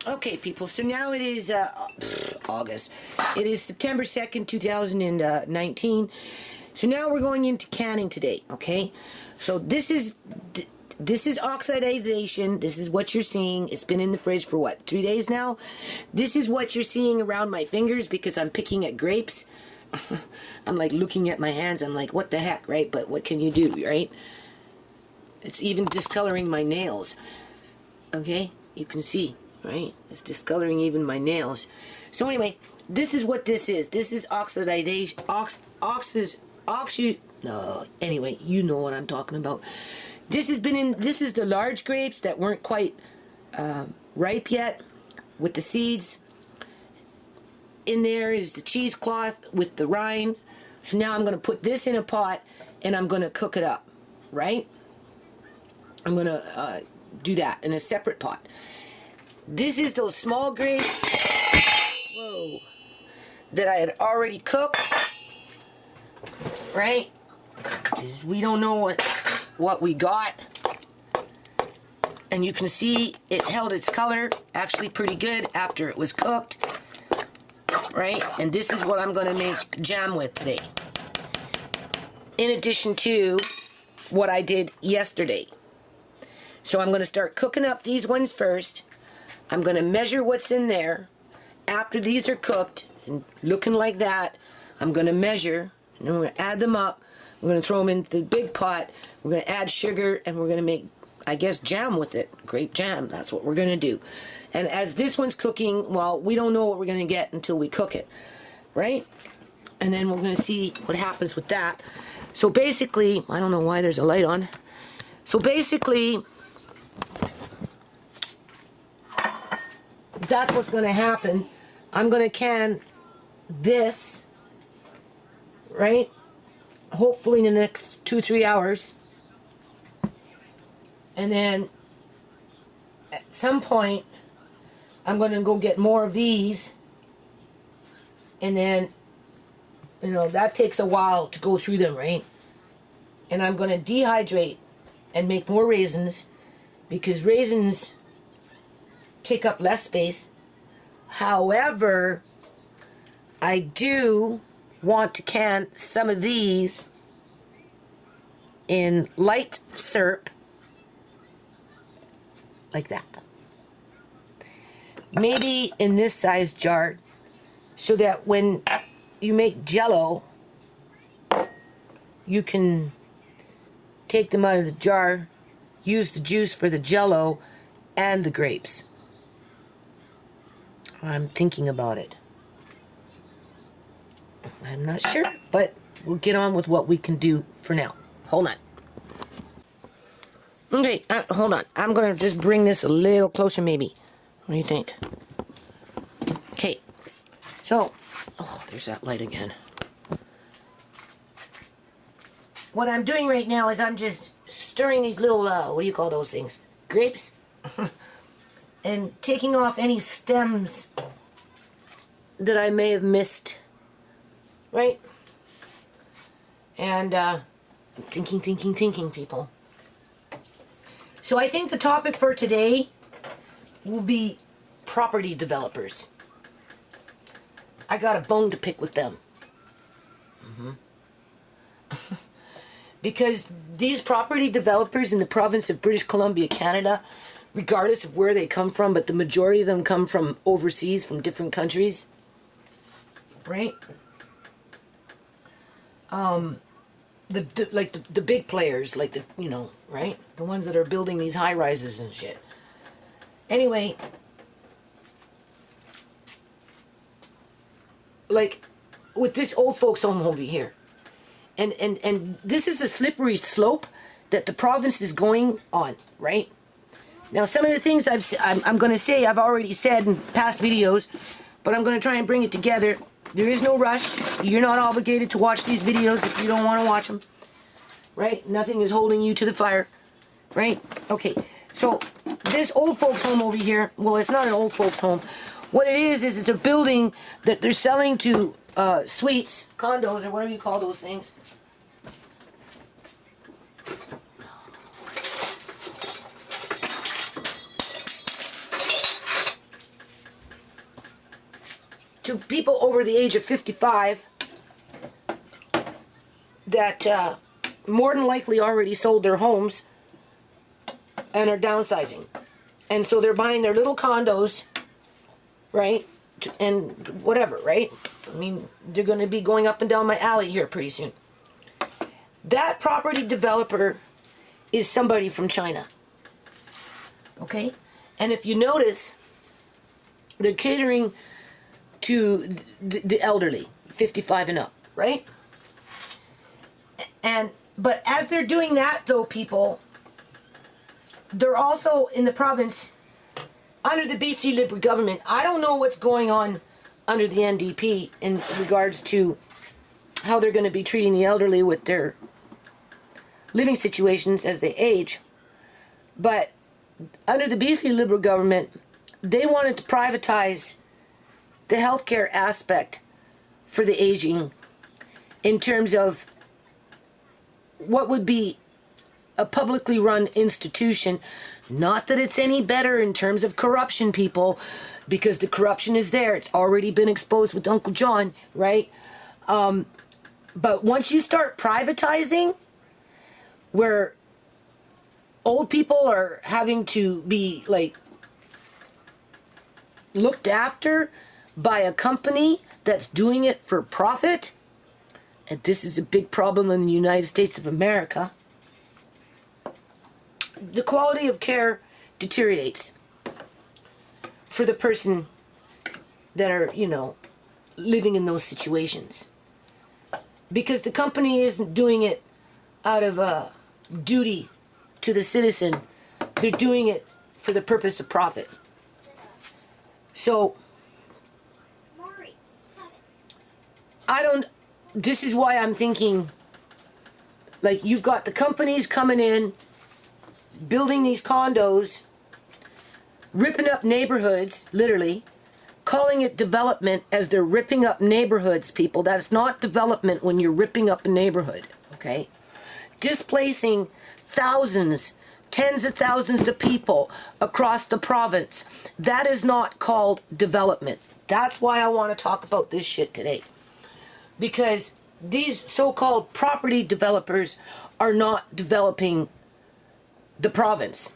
Okay, people, so now it is August. It is September 2nd, 2019. So now we're going into canning today, okay? So this is oxidization. This is what you're seeing. It's been in the fridge for what, 3 days now? This is what you're seeing around my fingers because I'm picking at grapes. I'm like looking at my hands. I'm like, what the heck, right? But what can you do, right? It's even discoloring my nails. Okay? You can see, right? It's discoloring even my nails. So anyway, this is what this is. This is oxidization. Anyway, you know what I'm talking about. This is the large grapes that weren't quite ripe yet with the seeds. In there is the cheesecloth with the rind. So now I'm going to put this in a pot and I'm going to cook it up, right? I'm going to do that in a separate pot. This is those small grapes, whoa, that I had already cooked, right? Because we don't know what we got. And you can see it held its color actually pretty good after it was cooked. Right? And this is what I'm going to make jam with today. In addition to what I did yesterday. So I'm going to start cooking up these ones first. I'm going to measure what's in there. After these are cooked and looking like that, I'm going to measure and then we're going to add them up. We're going to throw them into the big pot. We're going to add sugar and we're going to make, I guess, jam with it. Grape jam. That's what we're going to do. And as this one's cooking, well, we don't know what we're going to get until we cook it, right? And then we're going to see what happens with that. So basically, I don't know why there's a light on. So basically, that's what's going to happen. I'm going to can this, right? Hopefully in the next 2-3 hours. And then at some point, I'm going to go get more of these. And then, you know, that takes a while to go through them, right? And I'm going to dehydrate and make more raisins because raisins take up less space. However, I do want to can some of these in light syrup like that. Maybe in this size jar so that when you make jello you can take them out of the jar, use the juice for the jello and the grapes. I'm thinking about it. I'm not sure, but we'll get on with what we can do for now. Hold on. Okay, hold on. I'm going to just bring this a little closer maybe. What do you think? Okay, so, oh, there's that light again. What I'm doing right now is I'm just stirring these little, what do you call those things? Grapes? And taking off any stems that I may have missed. Right? And, thinking, people. So I think the topic for today will be property developers. I got a bone to pick with them. Because these property developers in the province of British Columbia, Canada, regardless of where they come from, but the majority of them come from overseas, from different countries, right? The big players, like the, you know, right? The ones that are building these high rises and shit. Anyway, like with this old folks home over here, and this is a slippery slope that the province is going on, right? Now, some of the things I'm going to say I've already said in past videos, but I'm going to try and bring it together. There is no rush. You're not obligated to watch these videos if you don't want to watch them, right? Nothing is holding you to the fire, right? Okay, so this old folks home over here, well, it's not an old folks home. What it is it's a building that they're selling to suites, condos, or whatever you call those things. to people over the age of 55 that more than likely already sold their homes and are downsizing. And so they're buying their little condos, right? And whatever, right? I mean, they're going to be going up and down my alley here pretty soon. That property developer is somebody from China. Okay? And if you notice, they're catering to the elderly, 55 and up, right? But as they're doing that, though, people, they're also in the province under the BC Liberal government. I don't know what's going on under the NDP in regards to how they're going to be treating the elderly with their living situations as they age. But under the BC Liberal government, they wanted to privatize the healthcare aspect for the aging in terms of what would be a publicly run institution. Not that it's any better in terms of corruption, people, because the corruption is there. It's already been exposed with Uncle John, right? But once you start privatizing, where old people are having to be like looked after by a company that's doing it for profit, and this is a big problem in the United States of America, the quality of care deteriorates for the person that are, living in those situations. Because the company isn't doing it out of a duty to the citizen. They're doing it for the purpose of profit. So, this is why I'm thinking, like, you've got the companies coming in, building these condos, ripping up neighborhoods, literally, calling it development as they're ripping up neighborhoods, people. That's not development when you're ripping up a neighborhood, okay? Displacing thousands, tens of thousands of people across the province. That is not called development. That's why I want to talk about this shit today. Because these so-called property developers are not developing the province.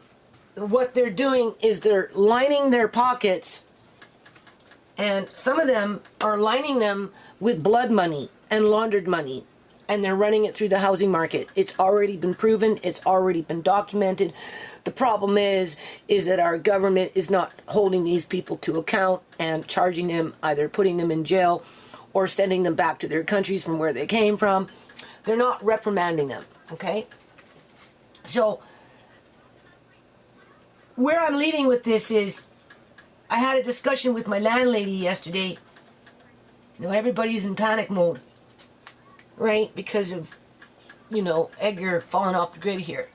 What they're doing is they're lining their pockets, and some of them are lining them with blood money and laundered money, and they're running it through the housing market. It's already been proven. It's already been documented. The problem is that our government is not holding these people to account and charging them, either putting them in jail or sending them back to their countries from where they came from. They're not reprimanding them, okay? So, where I'm leading with this is, I had a discussion with my landlady yesterday. Everybody's in panic mode, right? Because of, Edgar falling off the grid here.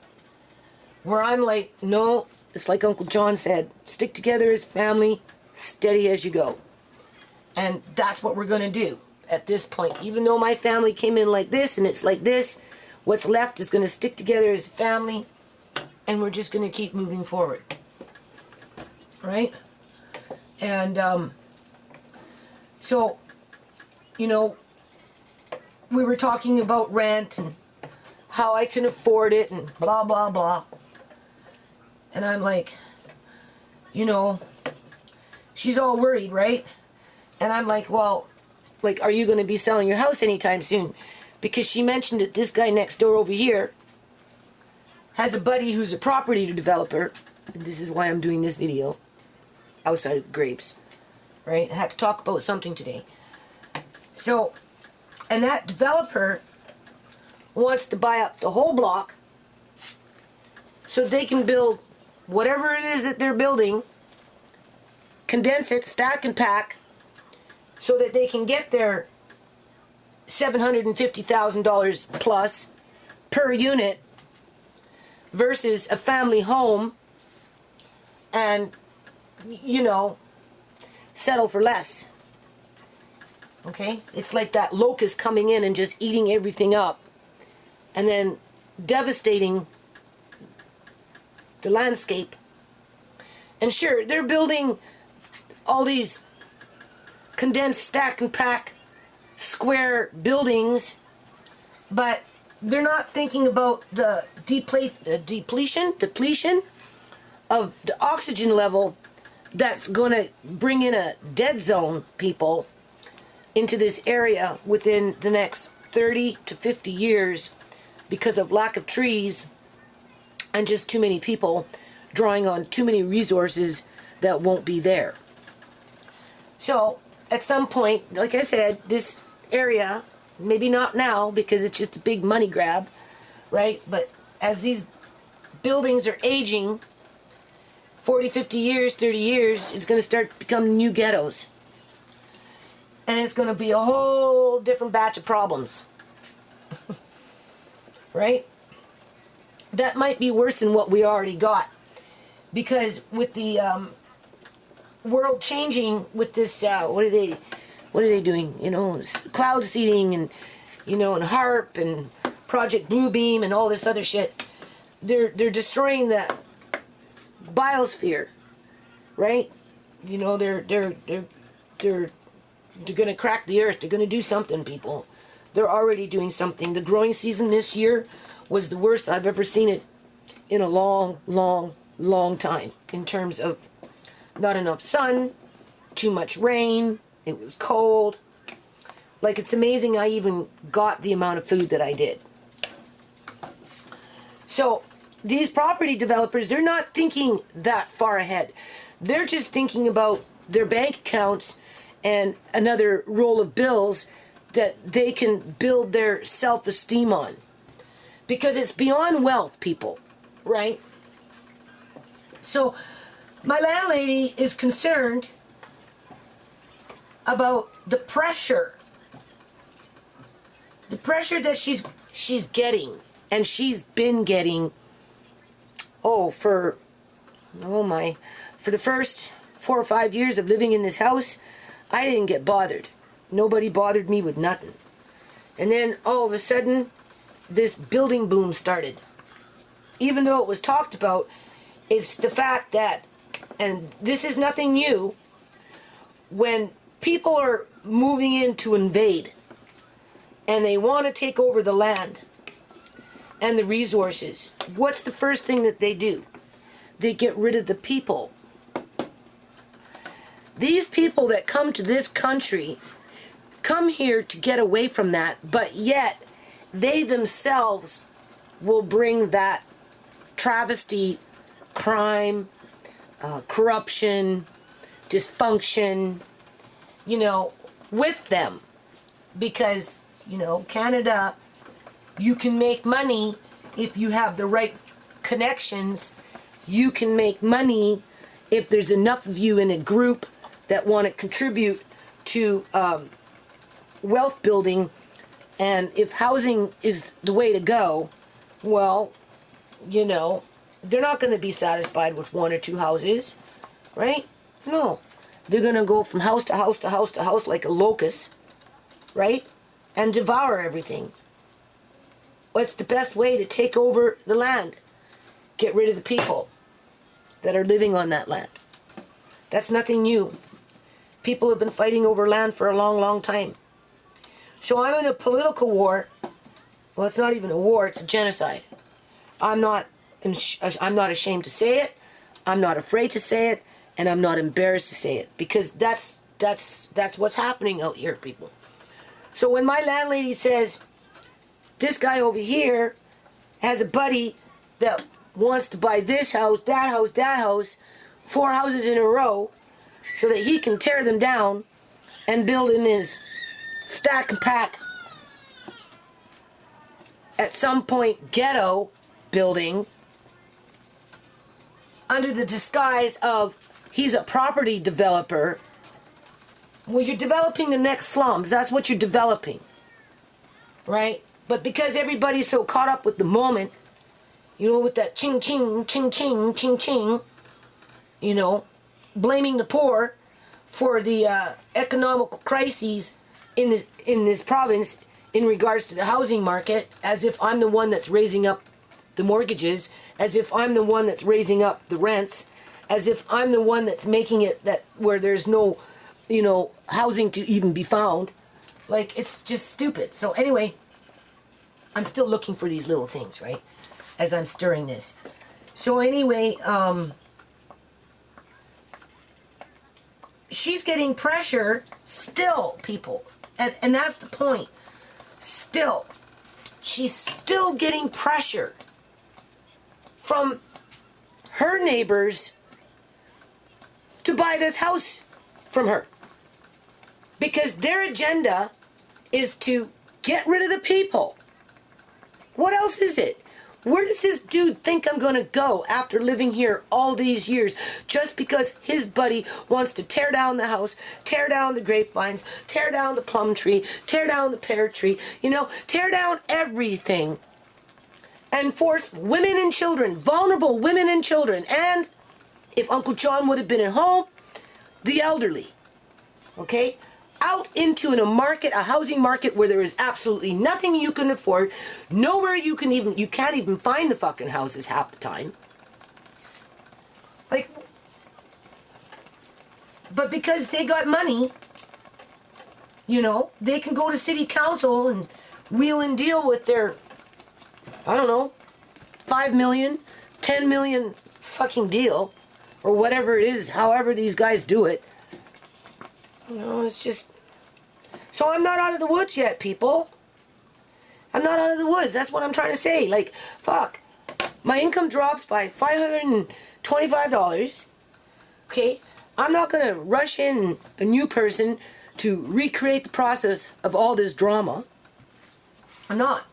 Where I'm like, no, it's like Uncle John said, stick together as family, steady as you go. And that's what we're going to do at this point. Even though my family came in like this and it's like this, what's left is going to stick together as a family, and we're just going to keep moving forward. Right? And so, we were talking about rent and how I can afford it and blah, blah, blah. And I'm like, she's all worried, right? And I'm like, well, are you going to be selling your house anytime soon? Because she mentioned that this guy next door over here has a buddy who's a property developer. And this is why I'm doing this video outside of grapes, right? I had to talk about something today. So, and that developer wants to buy up the whole block so they can build whatever it is that they're building, condense it, stack and pack, so that they can get their $750,000 plus per unit versus a family home, and, settle for less. Okay? It's like that locust coming in and just eating everything up, and then devastating the landscape. And sure, they're building all these condensed stack and pack square buildings, but they're not thinking about the depletion of the oxygen level that's going to bring in a dead zone, people, into this area within the next 30 to 50 years because of lack of trees and just too many people drawing on too many resources that won't be there. So at some point, like I said, this area, maybe not now because it's just a big money grab, right? But as these buildings are aging, 40, 50 years, 30 years, it's going to start becoming new ghettos. And it's going to be a whole different batch of problems. Right? That might be worse than what we already got. Because with the world changing with this, what are they doing? You know, cloud seeding and, you know, and HARP and Project Bluebeam and all this other shit. They're destroying the biosphere, right? You know, they're going to crack the earth. They're going to do something, people. They're already doing something. The growing season this year was the worst I've ever seen it in a long time, in terms of not enough sun, too much rain, it was cold. Like, it's amazing I even got the amount of food that I did. So these property developers, they're not thinking that far ahead. They're just thinking about their bank accounts and another roll of bills that they can build their self-esteem on. Because it's beyond wealth, people, right? So my landlady is concerned about the pressure that she's getting, and she's been getting for the first 4 or 5 years of living in this house. I didn't get bothered. Nobody bothered me with nothing. And then all of a sudden, this building boom started. Even though it was talked about, it's the fact that, and this is nothing new, when people are moving in to invade and they want to take over the land and the resources, what's the first thing that they do? They get rid of the people. These people that come to this country come here to get away from that, but yet they themselves will bring that travesty, crime, corruption, dysfunction, you know, with them. Because, you know, Canada, you can make money if you have the right connections. You can make money if there's enough of you in a group that want to contribute to wealth building. And if housing is the way to go, well, you know, they're not going to be satisfied with 1 or 2 houses, right? No. They're going to go from house to house to house to house like a locust, right? And devour everything. What's the best way to take over the land? Get rid of the people that are living on that land. That's nothing new. People have been fighting over land for a long time. So I'm in a political war. Well, it's not even a war, it's a genocide. I'm not ashamed to say it. I'm not afraid to say it, and I'm not embarrassed to say it, because that's what's happening out here, people. So when my landlady says, this guy over here has a buddy that wants to buy this house, that house, that house, 4 houses in a row, so that he can tear them down and build in his stack and pack, at some point, ghetto building, under the disguise of he's a property developer. Well, you're developing the next slums. That's what you're developing, right? But because everybody's so caught up with the moment, you know, with that ching ching ching ching ching ching, you know, blaming the poor for the economical crises in this province in regards to the housing market, as if I'm the one that's raising up the mortgages, as if I'm the one that's raising up the rents, as if I'm the one that's making it that where there's no housing to even be found. Like, it's just stupid. So anyway, I'm still looking for these little things, right? As I'm stirring this. So anyway, she's getting pressure still, people. And that's the point. Still. She's still getting pressure from her neighbors to buy this house from her. Because their agenda is to get rid of the people. What else is it? Where does this dude think I'm going to go after living here all these years just because his buddy wants to tear down the house, tear down the grapevines, tear down the plum tree, tear down the pear tree, tear down everything and force women and children, vulnerable women and children, and if Uncle John would have been at home, the elderly, okay, out into a housing market where there is absolutely nothing you can afford, nowhere you can't even find the fucking houses half the time. Like, but because they got money, they can go to city council and wheel and deal with their, I don't know, 5 million, 10 million fucking deal, or whatever it is, however these guys do it. It's just... So I'm not out of the woods yet, people. I'm not out of the woods. That's what I'm trying to say. Like, fuck. My income drops by $525. Okay? I'm not going to rush in a new person to recreate the process of all this drama. I'm not.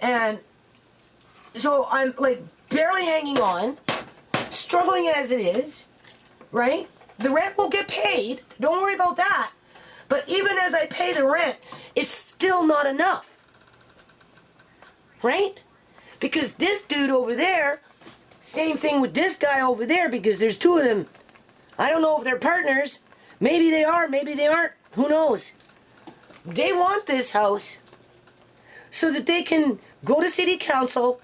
And so I'm, like, barely hanging on, struggling as it is, right? The rent will get paid. Don't worry about that. But even as I pay the rent, it's still not enough. Right? Because this dude over there, same thing with this guy over there, because there's two of them. I don't know if they're partners. Maybe they are, maybe they aren't. Who knows? They want this house so that they can go to city council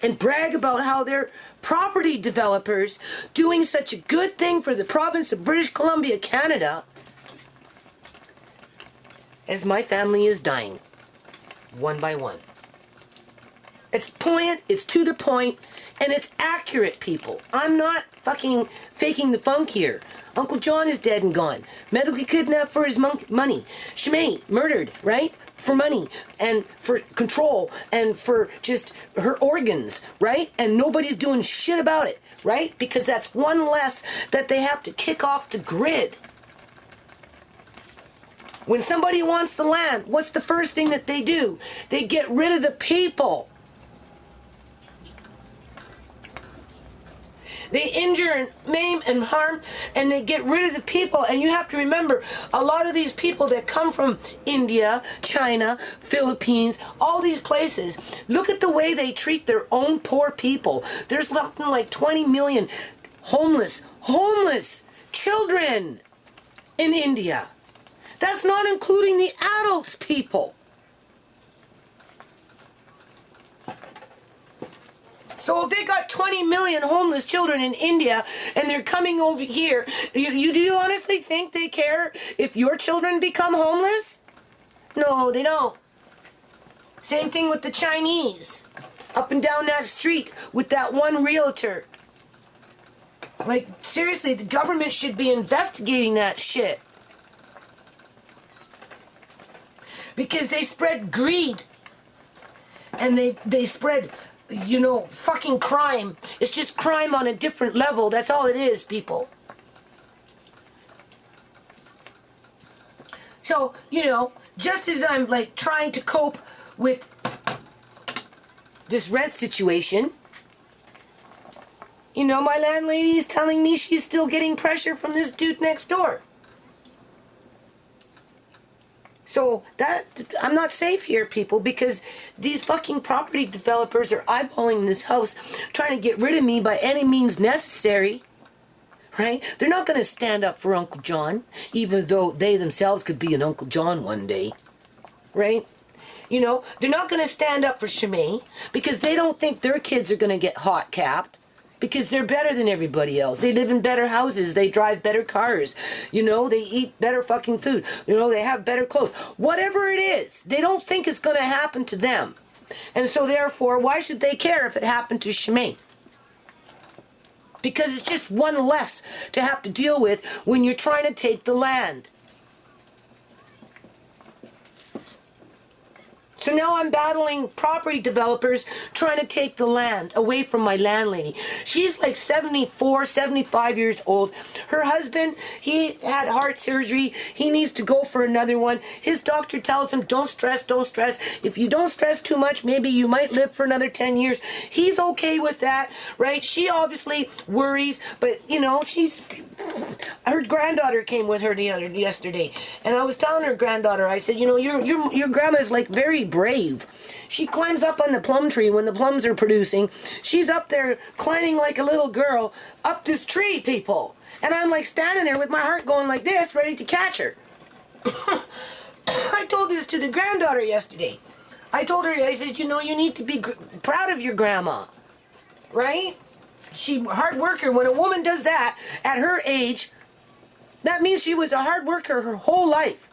and brag about how they're property developers doing such a good thing for the province of British Columbia, Canada, as my family is dying, one by one. It's poignant, it's to the point, and it's accurate, people. I'm not fucking faking the funk here. Uncle John is dead and gone. Medically kidnapped for his money. Shimei, murdered, right? For money, and for control, and for just her organs, right? And nobody's doing shit about it, right? Because that's one less that they have to kick off the grid. When somebody wants the land, what's the first thing that they do? They get rid of the people. They injure and maim and harm, and they get rid of the people. And you have to remember, a lot of these people that come from India, China, Philippines, all these places, look at the way they treat their own poor people. There's something like 20 million homeless children in India. That's not including the adults, people. So if they got 20 million homeless children in India and they're coming over here, do you honestly think they care if your children become homeless? No, they don't. Same thing with the Chinese. Up and down that street with that one realtor. Like, seriously, the government should be investigating that shit. Because they spread greed. And they spread, fucking crime. It's just crime on a different level. That's all it is, people. So, just as I'm, like, trying to cope with this rent situation, my landlady is telling me she's still getting pressure from this dude next door. So I'm not safe here, people, because these fucking property developers are eyeballing this house, trying to get rid of me by any means necessary, right? They're not going to stand up for Uncle John, even though they themselves could be an Uncle John one day, right? They're not going to stand up for Shimei because they don't think their kids are going to get hot capped, because they're better than everybody else. They live in better houses. They drive better cars. You know, they eat better fucking food. You know, they have better clothes. Whatever it is, they don't think it's going to happen to them. And so therefore, why should they care if it happened to Shemaine? Because it's just one less to have to deal with when you're trying to take the land. So now I'm battling property developers trying to take the land away from my landlady. She's like 74, 75 years old. Her husband, he had heart surgery. He needs to go for another one. His doctor tells him, don't stress, don't stress. If you don't stress too much, maybe you might live for another 10 years. He's okay with that, right? She obviously worries, but you know, her granddaughter came with her yesterday. And I was telling her granddaughter, I said, you know, your grandma's like very brave. She climbs up on the plum tree when the plums are producing. She's up there climbing like a little girl up this tree, people. And I'm like standing there with my heart going like this, ready to catch her. I told this to the granddaughter yesterday. I told her, I said, you know, you need to be proud of your grandma, right? She hard worker. When a woman does that at her age, that means she was a hard worker her whole life.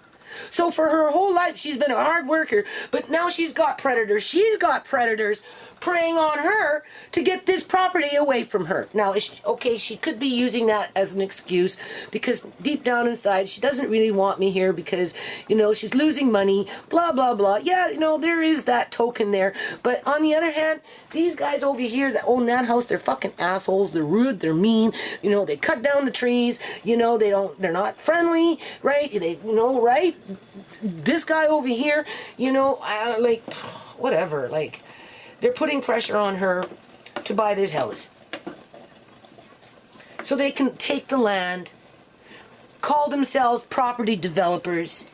So for her whole life, she's been a hard worker, but now she's got predators. She's got predators preying on her to get this property away from her. Now, she could be using that as an excuse because deep down inside, she doesn't really want me here because, you know, she's losing money, blah, blah, blah. Yeah, you know, there is that token there. But on the other hand, these guys over here that own that house, they're fucking assholes. They're rude. They're mean. You know, they cut down the trees. You know, they're not friendly, right? Right? This guy over here, you know, like, whatever, like, they're putting pressure on her to buy this house. So they can take the land, call themselves property developers,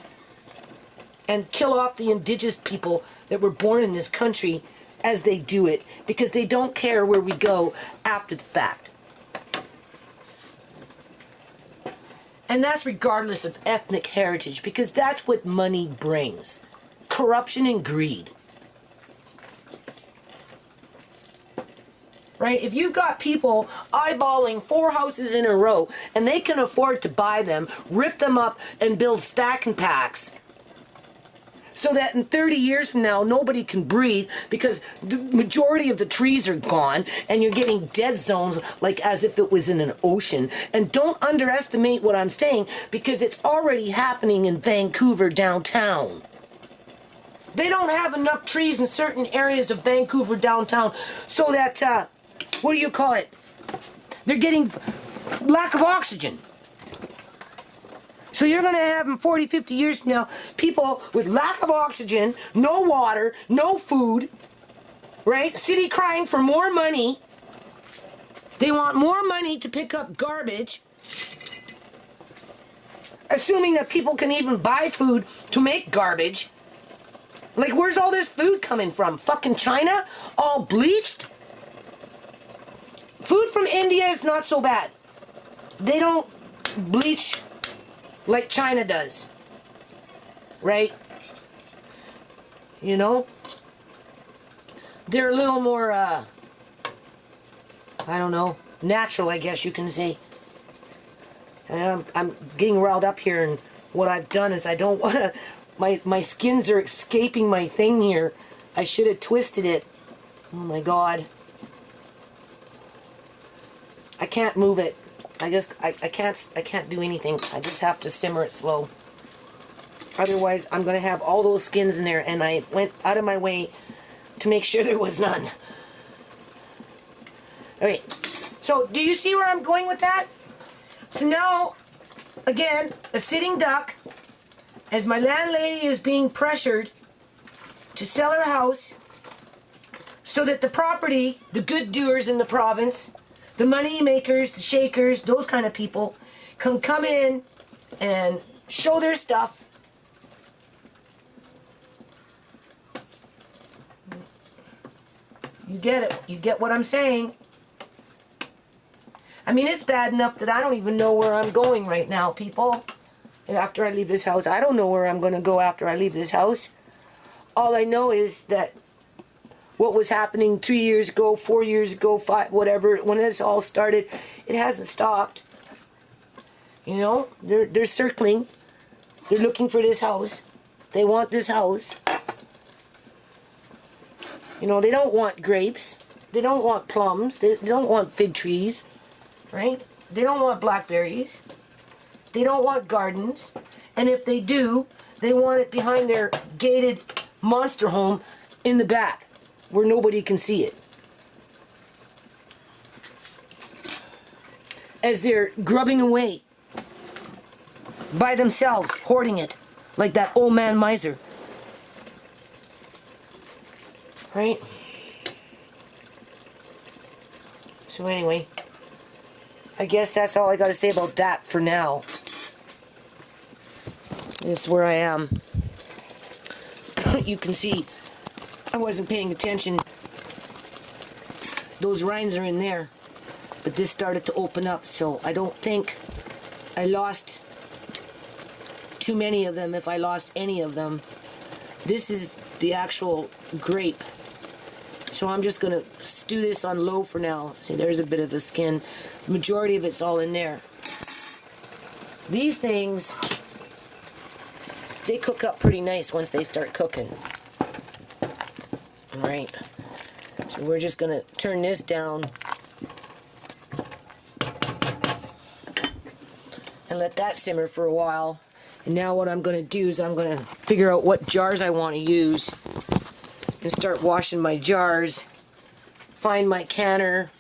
and kill off the indigenous people that were born in this country as they do it, because they don't care where we go after the fact. And that's regardless of ethnic heritage, because that's what money brings. Corruption and greed. Right? If you've got people eyeballing 4 houses in a row and they can afford to buy them, rip them up, and build stack and packs so that in 30 years from now nobody can breathe because the majority of the trees are gone and you're getting dead zones like as if it was in an ocean. And don't underestimate what I'm saying because it's already happening in Vancouver downtown. They don't have enough trees in certain areas of Vancouver downtown so that, what do you call it? They're getting lack of oxygen. So you're going to have in 40, 50 years from now, people with lack of oxygen, no water, no food, right? City crying for more money. They want more money to pick up garbage. Assuming that people can even buy food to make garbage. Like, where's all this food coming from? Fucking China? All bleached? Food from India is not so bad. They don't bleach like China does. Right? You know? They're a little more, I don't know, natural, I guess you can say. And I'm getting riled up here, and what I've done is I don't want to... My skins are escaping my thing here. I should have twisted it. Oh my God. I can't move it. I can't do anything. I just have to simmer it slow. Otherwise, I'm going to have all those skins in there, and I went out of my way to make sure there was none. Okay. So, do you see where I'm going with that? So now, again, a sitting duck, as my landlady is being pressured to sell her house so that the property, the good doers in the province, the money makers, the shakers, those kind of people, can come in and show their stuff. You get it. You get what I'm saying. I mean, it's bad enough that I don't even know where I'm going right now, people. And after I leave this house, I don't know where I'm going to go after I leave this house. All I know is that what was happening 3 years ago, 4 years ago, 5, whatever, when this all started. It hasn't stopped. You know, they're circling. They're looking for this house. They want this house. You know, they don't want grapes. They don't want plums. They don't want fig trees, right? They don't want blackberries. They don't want gardens. And if they do, they want it behind their gated monster home in the back where nobody can see it. As they're grubbing away by themselves, hoarding it like that old man miser. Right? So anyway, I guess that's all I got to say about that for now. This is where I am. You can see I wasn't paying attention. Those rinds are in there, but this started to open up, so I don't think I lost too many of them, if I lost any of them. This is the actual grape. So I'm just going to stew this on low for now. See, there's a bit of the skin. The majority of it's all in there. These things, they cook up pretty nice once they start cooking. Alright. So we're just going to turn this down and let that simmer for a while. And now what I'm going to do is I'm going to figure out what jars I want to use and start washing my jars, find my canner,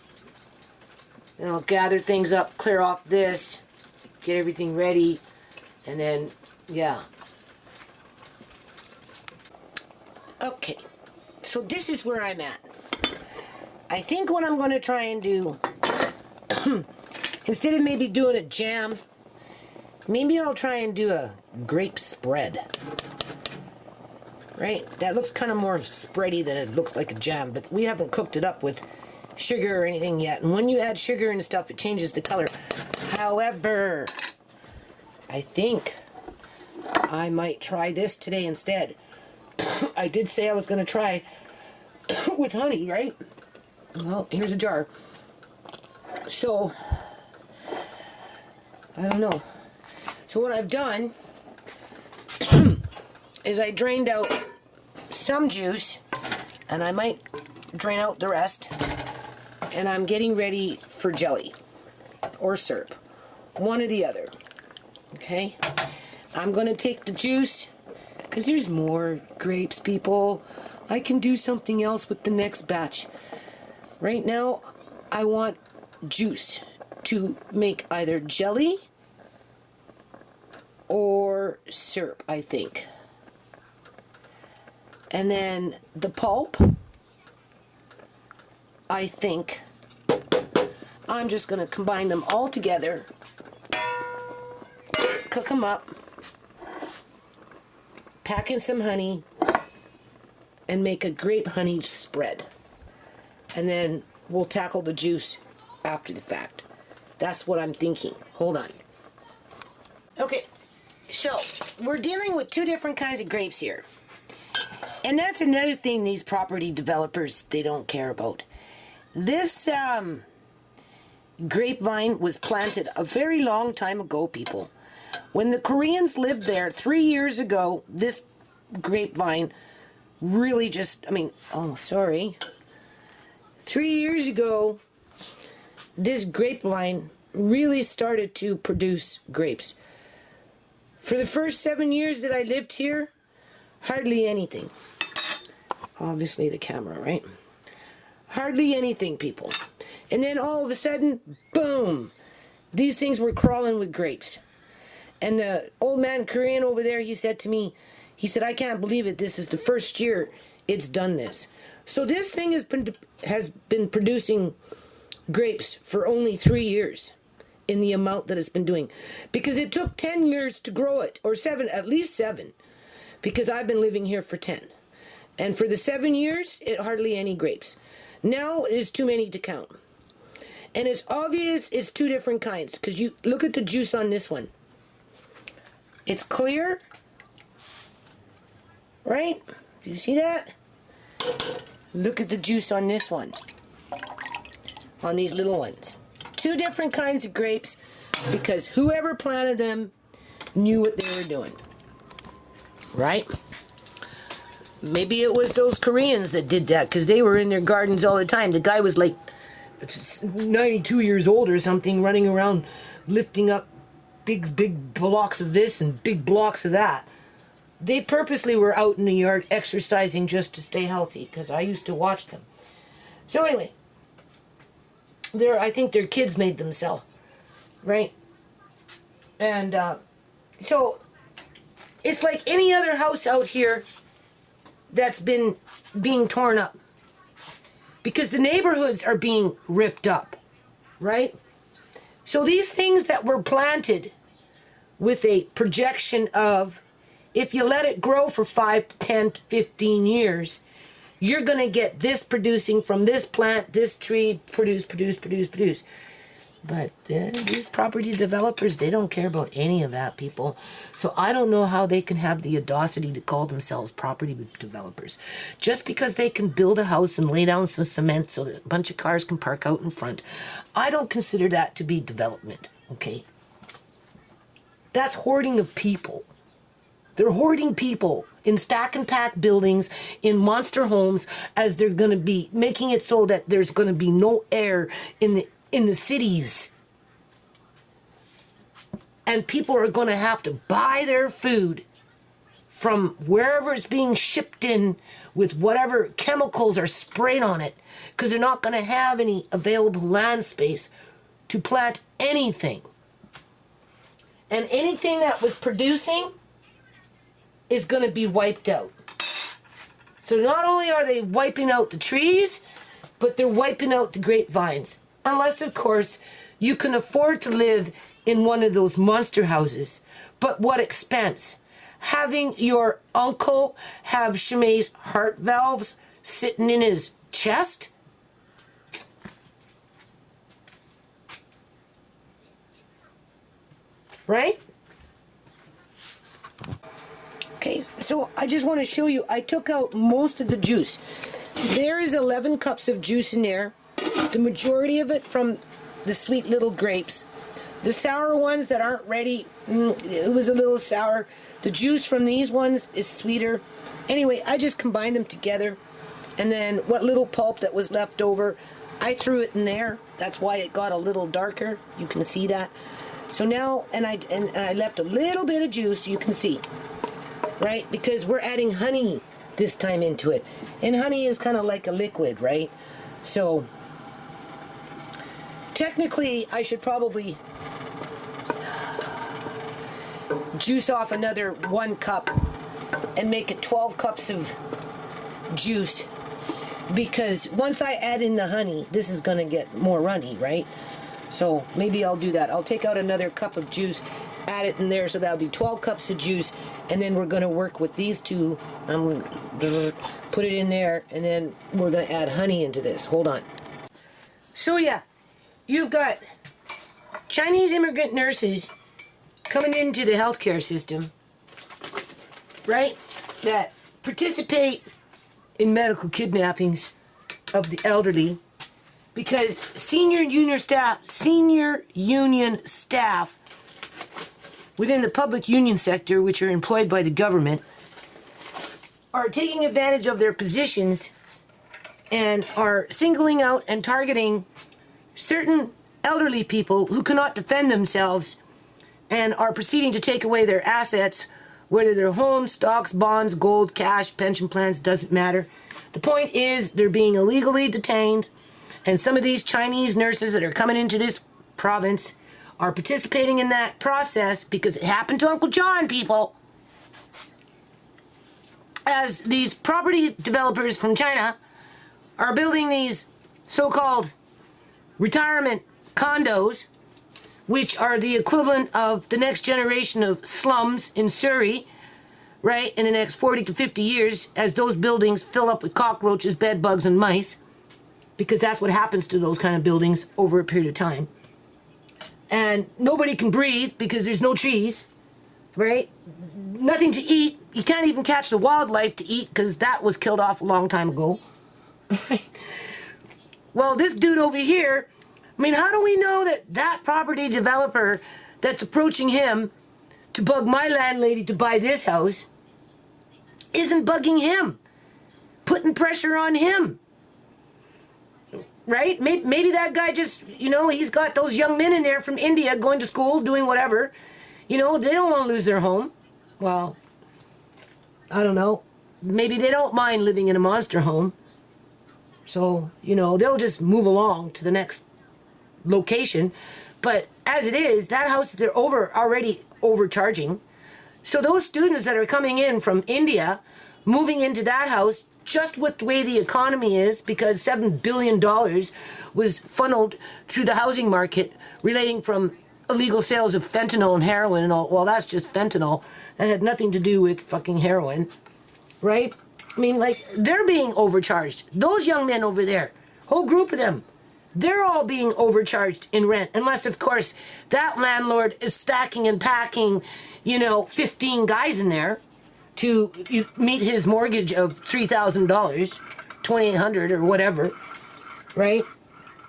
and I'll gather things up, clear off this, get everything ready, and then, yeah. Okay, so this is where I'm at. I think what I'm going to try and do, instead of maybe doing a jam, maybe I'll try and do a grape spread. Right? That looks kind of more spready than it looks like a jam, but we haven't cooked it up with sugar or anything yet. And when you add sugar and stuff, it changes the color. However, I think I might try this today instead. I did say I was going to try with honey, right? Well, here's a jar. So, I don't know. So what I've done is I drained out some juice, and I might drain out the rest, and I'm getting ready for jelly or syrup, one or the other. Okay, I'm going to take the juice because there's more grapes, people. I can do something else with the next batch. Right now I want juice to make either jelly or syrup, I think. And then the pulp, I think I'm just going to combine them all together, cook them up, pack in some honey, and make a grape honey spread. And then we'll tackle the juice after the fact. That's what I'm thinking. Hold on. Okay, so we're dealing with two different kinds of grapes here. And that's another thing these property developers, they don't care about. This grapevine was planted a very long time ago, people. When the Koreans lived there 3 years ago, this grapevine really just, 3 years ago, this grapevine really started to produce grapes. For the first 7 years that I lived here, hardly anything. Obviously the camera, right? Hardly anything, people. And then all of a sudden, boom! These things were crawling with grapes. And the old man Korean over there, he said to me, he said, I can't believe it. This is the first year it's done this. So this thing has been producing grapes for only 3 years in the amount that it's been doing. Because it took 10 years to grow it, or 7, at least 7. Because I've been living here for 10. And for the 7 years, it hardly any grapes. Now it's too many to count. And it's obvious it's two different kinds. Because you look at the juice on this one. It's clear. Right? Do you see that? Look at the juice on this one. On these little ones. 2 different kinds of grapes because whoever planted them knew what they were doing. Right? Maybe it was those Koreans that did that because they were in their gardens all the time. The guy was like 92 years old or something, running around lifting up big blocks of this and big blocks of that. They purposely were out in the yard exercising just to stay healthy because I used to watch them. So anyway, I think their kids made them sell, right? And so it's like any other house out here that's being torn up because the neighborhoods are being ripped up, right? So these things that were planted with a projection of, if you let it grow for 5 to 10 to 15 years, you're going to get this producing from this plant, this tree, produce. But these property developers, they don't care about any of that, people. So I don't know how they can have the audacity to call themselves property developers. Just because they can build a house and lay down some cement so that a bunch of cars can park out in front, I don't consider that to be development, okay? That's hoarding of people. They're hoarding people in stack and pack buildings, in monster homes, as they're going to be making it so that there's going to be no air in the cities. And people are going to have to buy their food from wherever it's being shipped in with whatever chemicals are sprayed on it, because they're not going to have any available land space to plant anything. And anything that was producing is going to be wiped out. So not only are they wiping out the trees, but they're wiping out the grapevines. Unless, of course, you can afford to live in one of those monster houses. But what expense? Having your uncle have Shimei's heart valves sitting in his chest? Right? Okay, so I just want to show you, I took out most of the juice. There is 11 cups of juice in there. The majority of it from the sweet little grapes. The sour ones that aren't ready, it was a little sour. The juice from these ones is sweeter. Anyway, I just combined them together. And then what little pulp that was left over, I threw it in there. That's why it got a little darker. You can see that. So now, and I left a little bit of juice, you can see. Right? Because we're adding honey this time into it. And honey is kind of like a liquid, right? So, technically, I should probably juice off another 1 cup and make it 12 cups of juice. Because once I add in the honey, this is going to get more runny, right? So, maybe I'll do that. I'll take out another cup of juice, add it in there, so that'll be 12 cups of juice, and then we're going to work with these two. I'm going to put it in there, and then we're going to add honey into this. Hold on. So yeah, you've got Chinese immigrant nurses coming into the healthcare system, right, that participate in medical kidnappings of the elderly, because senior union staff within the public union sector, which are employed by the government, are taking advantage of their positions and are singling out and targeting certain elderly people who cannot defend themselves and are proceeding to take away their assets, whether they're homes, stocks, bonds, gold, cash, pension plans, doesn't matter. The point is they're being illegally detained, and some of these Chinese nurses that are coming into this province are participating in that process because it happened to Uncle John, people. As these property developers from China are building these so-called retirement condos, which are the equivalent of the next generation of slums in Surrey, right, in the next 40 to 50 years, as those buildings fill up with cockroaches, bed bugs, and mice, because that's what happens to those kind of buildings over a period of time. And nobody can breathe because there's no trees, right? Nothing to eat. You can't even catch the wildlife to eat because that was killed off a long time ago. Well, this dude over here, I mean, how do we know that that property developer that's approaching him to bug my landlady to buy this house isn't bugging him, putting pressure on him? Right? Maybe that guy just, you know, he's got those young men in there from India going to school, doing whatever. You know, they don't want to lose their home. Well, I don't know. Maybe they don't mind living in a monster home. So, you know, they'll just move along to the next location. But as it is, that house, they're already overcharging. So those students that are coming in from India, moving into that house, just with the way the economy is, because $7 billion was funneled through the housing market relating from illegal sales of fentanyl and heroin and all. Well, that's just fentanyl. That had nothing to do with fucking heroin, right? I mean, like, they're being overcharged. Those young men over there, whole group of them, they're all being overcharged in rent. Unless, of course, that landlord is stacking and packing, you know, 15 guys in there to meet his mortgage of $3,000, $2,800 or whatever, right?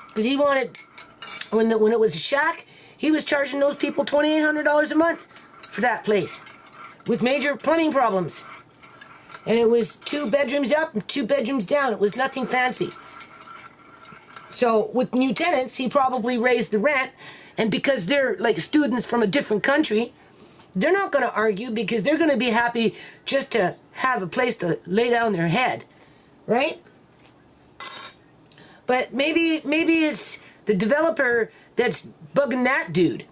Because he wanted, when it was a shack, he was charging those people $2,800 a month for that place with major plumbing problems. And it was 2 bedrooms up and 2 bedrooms down. It was nothing fancy. So with new tenants, he probably raised the rent. And because they're like students from a different country, they're not going to argue because they're going to be happy just to have a place to lay down their head, right? But maybe it's the developer that's bugging that dude.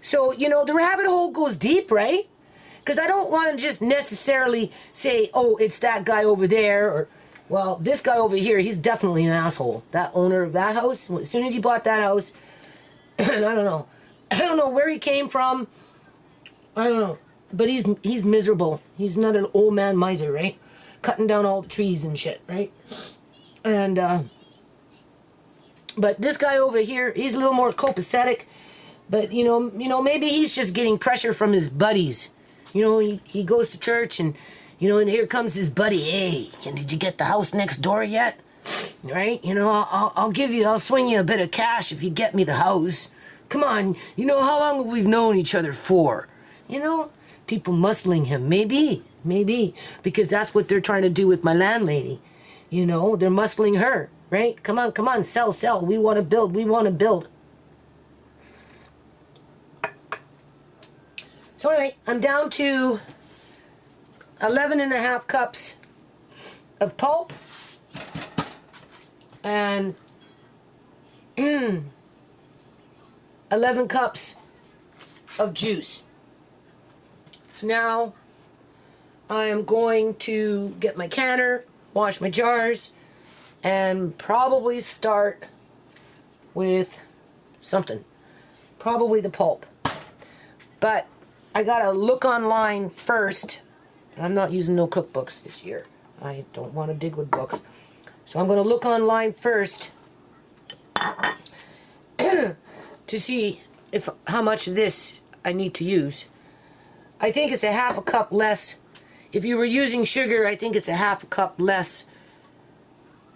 So, you know, the rabbit hole goes deep, right? Because I don't want to just necessarily say, oh, it's that guy over there, or, well, this guy over here, he's definitely an asshole. That owner of that house, as soon as he bought that house, I don't know. I don't know where he came from. I don't know. But he's miserable. He's not an old man miser, right? Cutting down all the trees and shit, right? And, but this guy over here, he's a little more copacetic. But, you know, maybe he's just getting pressure from his buddies. You know, he goes to church and, you know, and here comes his buddy. Hey, did you get the house next door yet? Right? You know, I'll swing you a bit of cash if you get me the house. Come on, you know, how long have we known each other for? You know, people muscling him. Maybe, because that's what they're trying to do with my landlady. You know, they're muscling her, right? Come on, sell. We want to build. So anyway, I'm down to 11.5 cups of pulp and 11 cups of juice. So now I am going to get my canner, wash my jars, and probably start with something. Probably the pulp. But I gotta look online first. I'm not using no cookbooks this year. I don't want to dig with books. So I'm gonna look online first to see how much of this I need to use. I think it's a half a cup less. If you were using sugar, I think it's a half a cup less,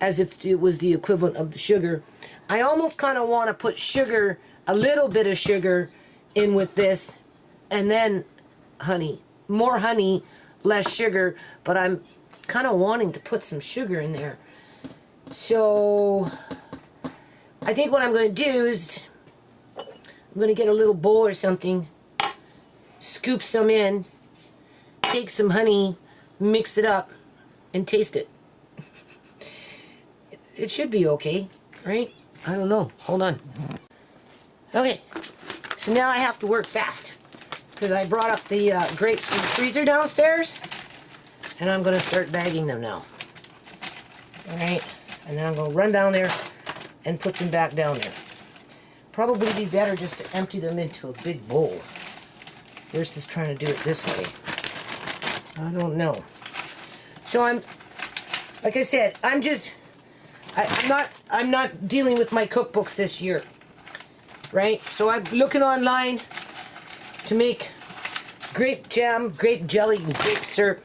as if it was the equivalent of the sugar. I almost kind of want to put sugar, a little bit of sugar in with this, and then honey. More honey, less sugar, but I'm kind of wanting to put some sugar in there. So I think what I'm going to do is I'm going to get a little bowl or something, scoop some in, take some honey, mix it up, and taste it. It should be okay, right? I don't know. Hold on. Okay, so now I have to work fast because I brought up the grapes from the freezer downstairs, and I'm going to start bagging them now. All right, and then I'm going to run down there and put them back down there. Probably be better just to empty them into a big bowl versus trying to do it this way. I don't know. So like I said, I'm not dealing with my cookbooks this year, right? So I'm looking online to make grape jam, grape jelly, and grape syrup.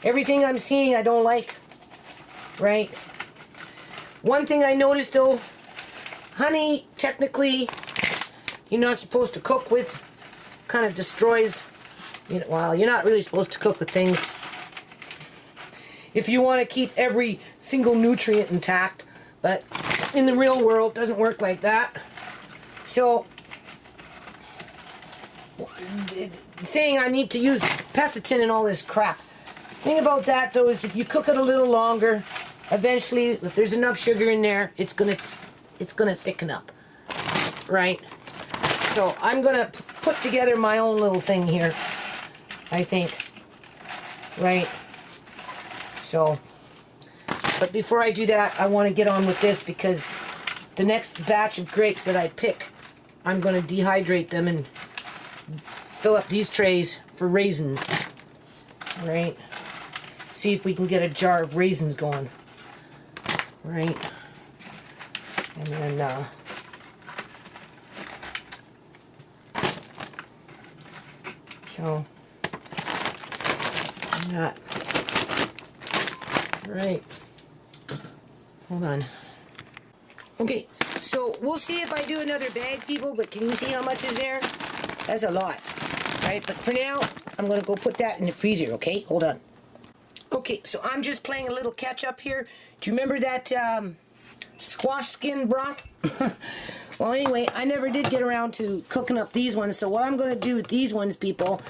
Everything I'm seeing I don't like, right? One thing I noticed though, honey, technically, you're not supposed to cook with. Kind of destroys, well, you're not really supposed to cook with things. If you want to keep every single nutrient intact, but in the real world, it doesn't work like that. So, saying I need to use pectin and all this crap. Thing about that though is if you cook it a little longer, eventually, if there's enough sugar in there, it's gonna thicken up, right? So I'm gonna put together my own little thing here, I think, right? So, but before I do that, I want to get on with this because the next batch of grapes that I pick, I'm gonna dehydrate them and fill up these trays for raisins, right? See if we can get a jar of raisins going, right? And then, so, not, right, hold on. Okay, so we'll see if I do another bag, people, but can you see how much is there? That's a lot, right? But for now, I'm going to go put that in the freezer, okay? Hold on. Okay, so I'm just playing a little catch up here. Do you remember that squash skin broth? Well, anyway, I never did get around to cooking up these ones, so what I'm going to do with these ones, people,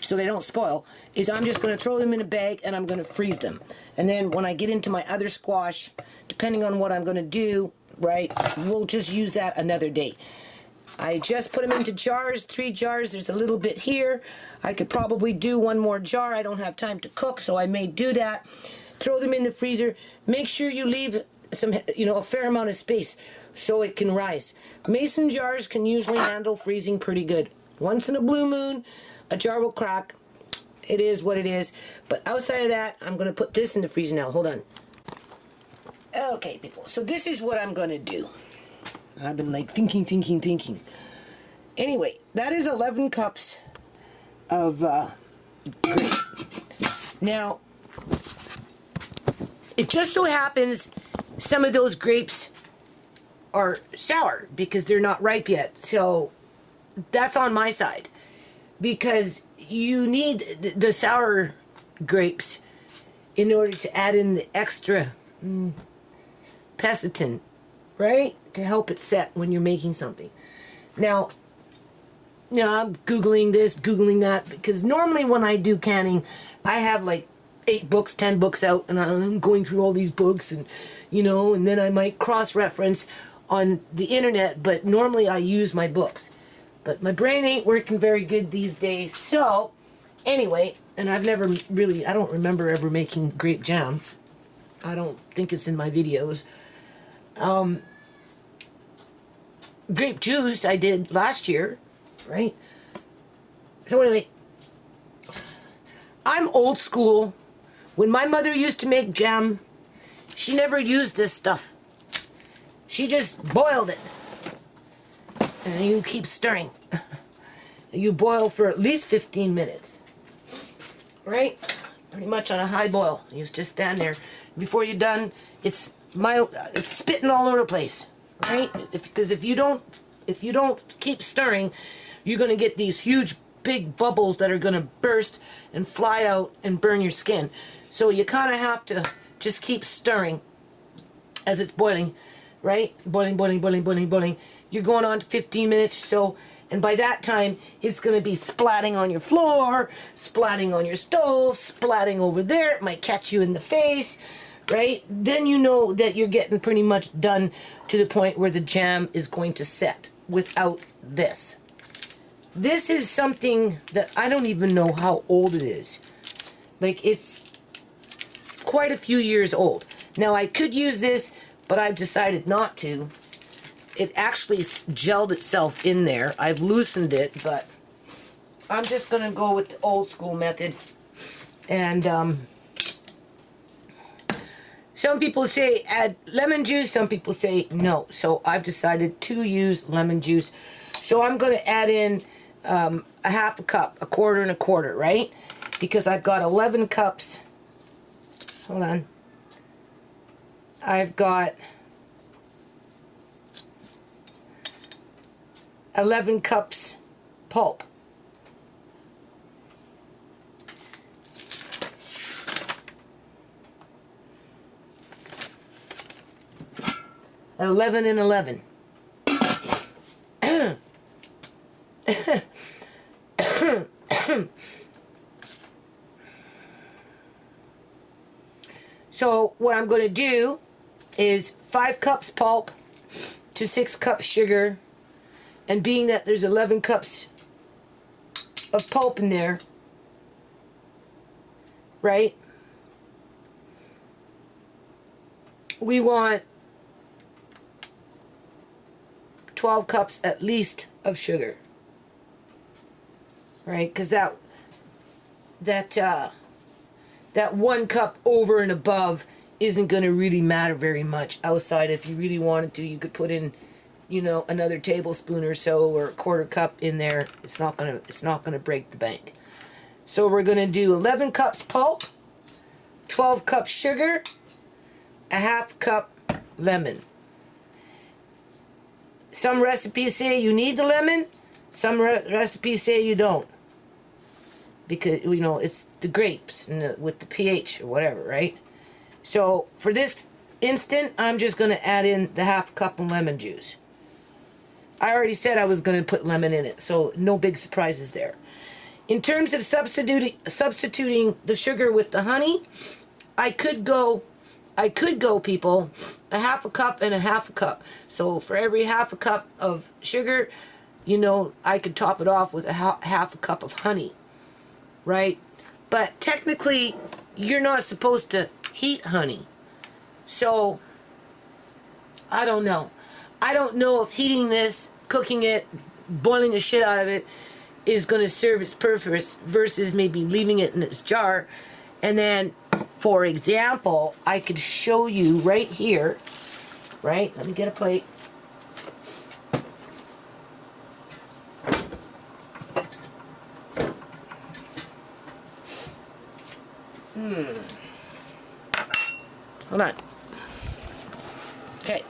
so they don't spoil, is I'm just going to throw them in a bag and I'm going to freeze them. And then when I get into my other squash, depending on what I'm going to do, right, we'll just use that another day. I just put them into jars, 3 jars. There's a little bit here. I could probably do 1 more jar. I don't have time to cook, so I may do that. Throw them in the freezer. Make sure you leave some, a fair amount of space so it can rise. Mason jars can usually handle freezing pretty good. Once in a blue moon, a jar will crack. It is what it is. But outside of that, I'm going to put this in the freezer now. Hold on. Okay, people. So this is what I'm going to do. I've been like thinking. Anyway, that is 11 cups of grape. Now, it just so happens some of those grapes are sour because they're not ripe yet. So that's on my side because you need the sour grapes in order to add in the extra pectin, right? To help it set when you're making something. Now, I'm Googling this, Googling that, because normally when I do canning, I have like 8 books, 10 books out, and I'm going through all these books, and and then I might cross-reference on the internet, but normally I use my books. But my brain ain't working very good these days, so anyway, and I've never really, I don't remember ever making grape jam. I don't think it's in my videos. Grape juice I did last year, right? So anyway, I'm old school. When my mother used to make jam, she never used this stuff. She just boiled it. And you keep stirring. You boil for at least 15 minutes. Right? Pretty much on a high boil. You just stand there. Before you're done, it's spitting all over the place. Right? Because if you don't keep stirring, you're going to get these huge big bubbles that are going to burst and fly out and burn your skin. So you kind of have to just keep stirring as it's boiling, right? Boiling. You're going on to 15 minutes or so, and by that time, it's going to be splatting on your floor, splatting on your stove, splatting over there. It might catch you in the face, right? Then you know that you're getting pretty much done to the point where the jam is going to set without this. This is something that I don't even know how old it is. Like, it's quite a few years old. Now, I could use this, but I've decided not to. It actually gelled itself in there. I've loosened it, but I'm just going to go with the old school method. And some people say add lemon juice, some people say no. So I've decided to use lemon juice. So I'm going to add in a half a cup, a quarter and a quarter, right? Because I've got 11 cups. Hold on. I've got 11 cups pulp. At 11 and 11. So what I'm going to do is 5 cups pulp to 6 cups sugar, and being that there's 11 cups of pulp in there, right, we want 12 cups at least of sugar, right? Because that 1 cup over and above isn't going to really matter very much outside. If you really wanted to, you could put in, you know, another tablespoon or so, or a 1/4 cup in there. It's not gonna break the bank. So we're gonna do 11 cups pulp, 12 cups sugar, a 1/2 cup lemon. Some recipes say you need the lemon, some recipes say you don't, because, you know, it's the grapes and with the pH or whatever, right? So for this instant, I'm just going to add in the 1/2 cup of lemon juice. I already said I was going to put lemon in it, so no big surprises there. In terms of substituting the sugar with the honey, I could go, people, a 1/2 cup and a 1/2 cup. So for every 1/2 cup of sugar, you know, I could top it off with a 1/2 cup of honey, right? But technically, you're not supposed to heat honey. So, I don't know. I don't know if heating this, cooking it, boiling the shit out of it is going to serve its purpose versus maybe leaving it in its jar. And then, for example, I could show you right here, right? Let me get a plate. Hold on. Okay.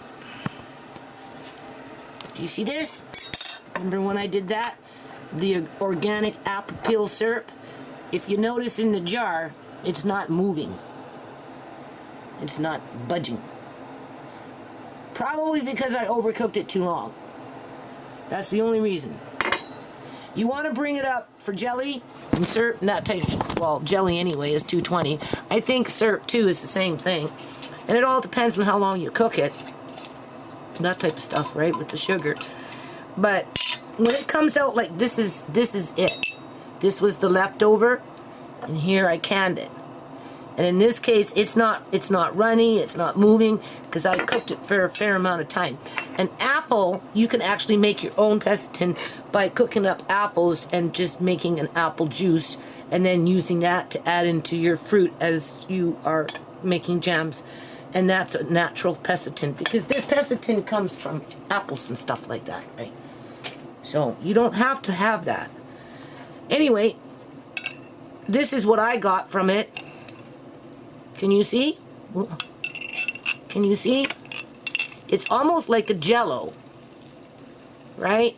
Do you see this? Remember when I did that? The organic apple peel syrup? If you notice in the jar, it's not moving. It's not budging. Probably because I overcooked it too long. That's the only reason. You want to bring it up for jelly and syrup, and that type, well, jelly anyway is 220. I think syrup too is the same thing. And it all depends on how long you cook it. That type of stuff, right, with the sugar. But when it comes out like this is it. This was the leftover, and here I canned it. And in this case, it's not runny, it's not moving, because I cooked it for a fair amount of time. An apple, you can actually make your own pestin by cooking up apples and just making an apple juice, and then using that to add into your fruit as you are making jams. And that's a natural pestin, because the pestin comes from apples and stuff like that, right? So you don't have to have that. Anyway, this is what I got from it. Can you see? Can you see? It's almost like a jello, right?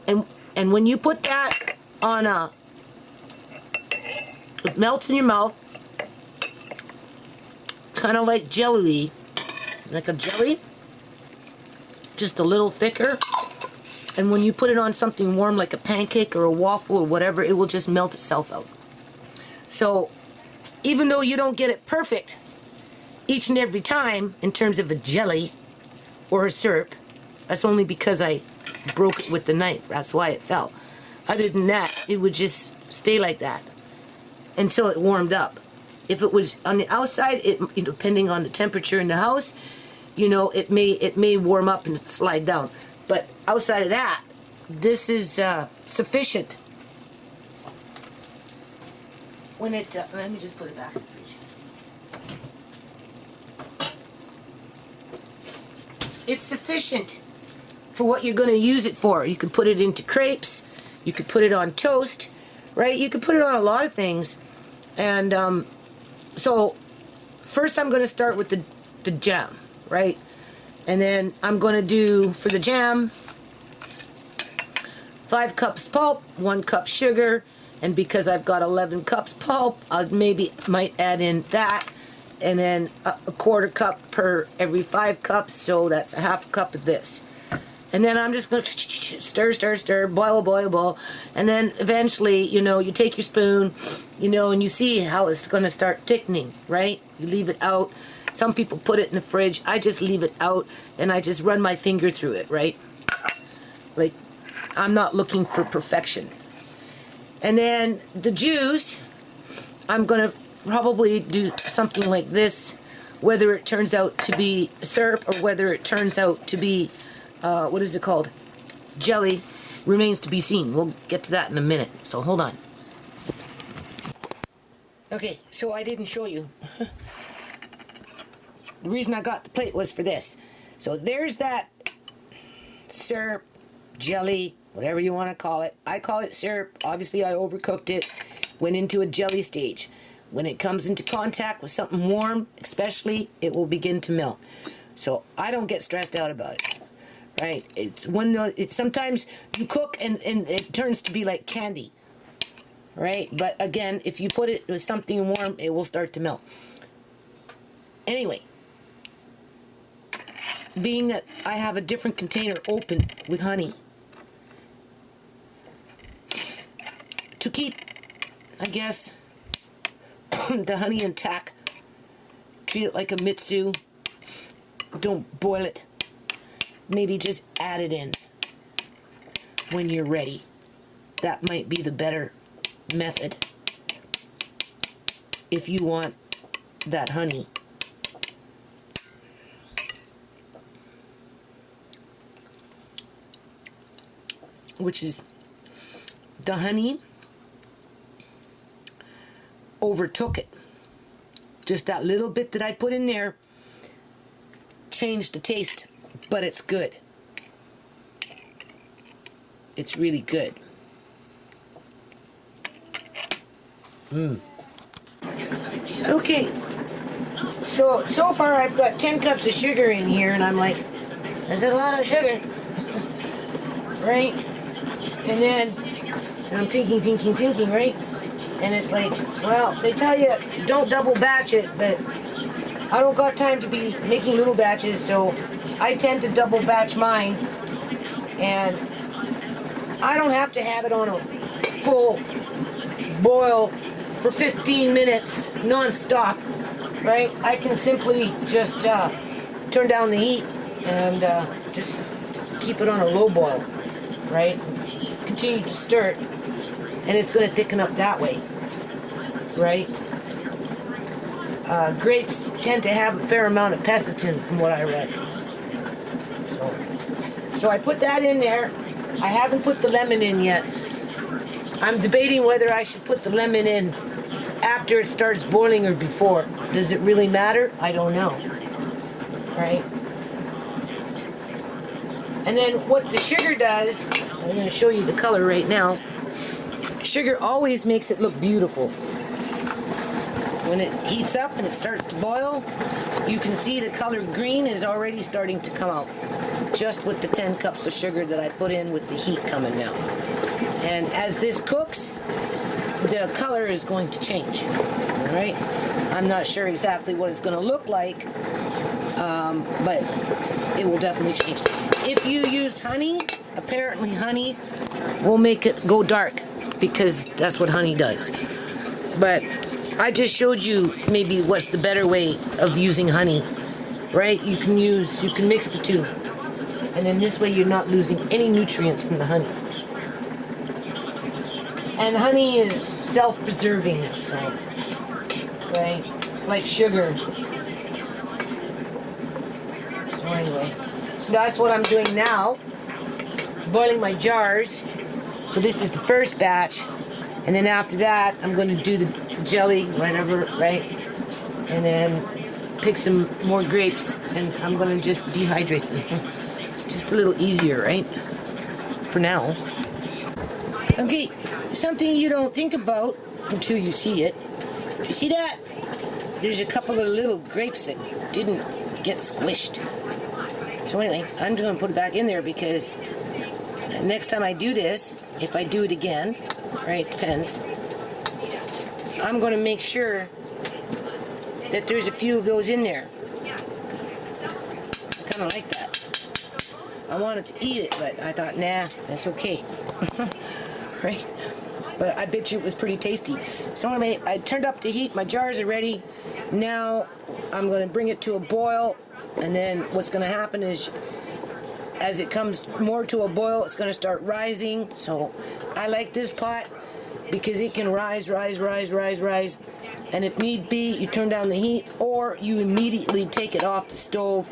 And when you put that on it melts in your mouth, kind of like jelly, like a jelly, just a little thicker. And when you put it on something warm like a pancake or a waffle or whatever, it will just melt itself out. So even though you don't get it perfect each and every time in terms of a jelly or a syrup, that's only because I broke it with the knife. That's why it fell. Other than that, it would just stay like that until it warmed up. If it was on the outside, depending on the temperature in the house, you know, it may warm up and slide down. But outside of that, this is sufficient. When it, let me just put it back in the fridge. It's sufficient for what you're going to use it for. You could put it into crepes. You could put it on toast, right? You could put it on a lot of things. And so first I'm going to start with the jam, right? And then I'm going to do, for the jam, 5 cups pulp, 1 cup sugar, and because I've got 11 cups pulp, I might add in that, and then a 1/4 cup per every 5 cups, so that's a 1/2 cup of this. And then I'm just going to stir, stir, stir, boil, boil, boil, and then eventually, you know, you take your spoon, you know, and you see how it's going to start thickening, right? You leave it out. Some people put it in the fridge. I just leave it out, and I just run my finger through it, right? Like, I'm not looking for perfection. And then the juice, I'm going to probably do something like this, whether it turns out to be syrup or whether it turns out to be, what is it called? Jelly, remains to be seen. We'll get to that in a minute, so hold on. Okay, so I didn't show you. The reason I got the plate was for this. So there's that syrup, jelly, whatever you want to call it. I call it syrup. Obviously, I overcooked it. Went into a jelly stage. When it comes into contact with something warm, especially, it will begin to melt. So I don't get stressed out about it. Right? It's sometimes you cook and it turns to be like candy. Right? But again, if you put it with something warm, it will start to melt. Anyway, being that I have a different container open with honey, to keep, I guess, the honey intact, treat it like a mitsu. Don't boil it. Maybe just add it in when you're ready. That might be the better method if you want that honey. Which is, the honey overtook it. Just that little bit that I put in there changed the taste, but it's good. It's really good. Okay, so far I've got 10 cups of sugar in here, and I'm like, is it a lot of sugar? Right? And then I'm thinking, right? And it's like, well, they tell you don't double batch it, but I don't got time to be making little batches, so I tend to double batch mine, and I don't have to have it on a full boil for 15 minutes non-stop, right? I can simply just turn down the heat and just keep it on a low boil, right? Continue to stir it, and it's going to thicken up that way, right? Grapes tend to have a fair amount of pectin, from what I read. So I put that in there. I haven't put the lemon in yet. I'm debating whether I should put the lemon in after it starts boiling or before. Does it really matter? I don't know. Right? And then what the sugar does, I'm going to show you the color right now. Sugar always makes it look beautiful. When it heats up and it starts to boil, you can see the color green is already starting to come out. Just with the 10 cups of sugar that I put in with the heat coming now. And as this cooks, the color is going to change. Alright? I'm not sure exactly what it's going to look like, but it will definitely change. If you used honey, apparently honey will make it go dark, because that's what honey does. But I just showed you maybe what's the better way of using honey, right? You can mix the two, and then this way you're not losing any nutrients from the honey. And honey is self-preserving, so, right? It's like sugar. So anyway, so that's what I'm doing now. Boiling my jars. So this is the first batch, and then after that I'm going to do the jelly, whatever, right? And then pick some more grapes, and I'm going to just dehydrate them. Just a little easier, right? For now. Okay, something you don't think about until you see it. You see that? There's a couple of little grapes that didn't gets squished. So anyway, I'm just going to put it back in there because next time I do this, if I do it again, right, depends, I'm going to make sure that there's a few of those in there. I kind of like that. I wanted to eat it, but I thought, nah, that's okay. Right? But I bet you it was pretty tasty. So anyway, I turned up the heat. My jars are ready. Now I'm going to bring it to a boil. And then what's going to happen is, as it comes more to a boil, it's going to start rising. So I like this pot because it can rise. And if need be, you turn down the heat, or you immediately take it off the stove,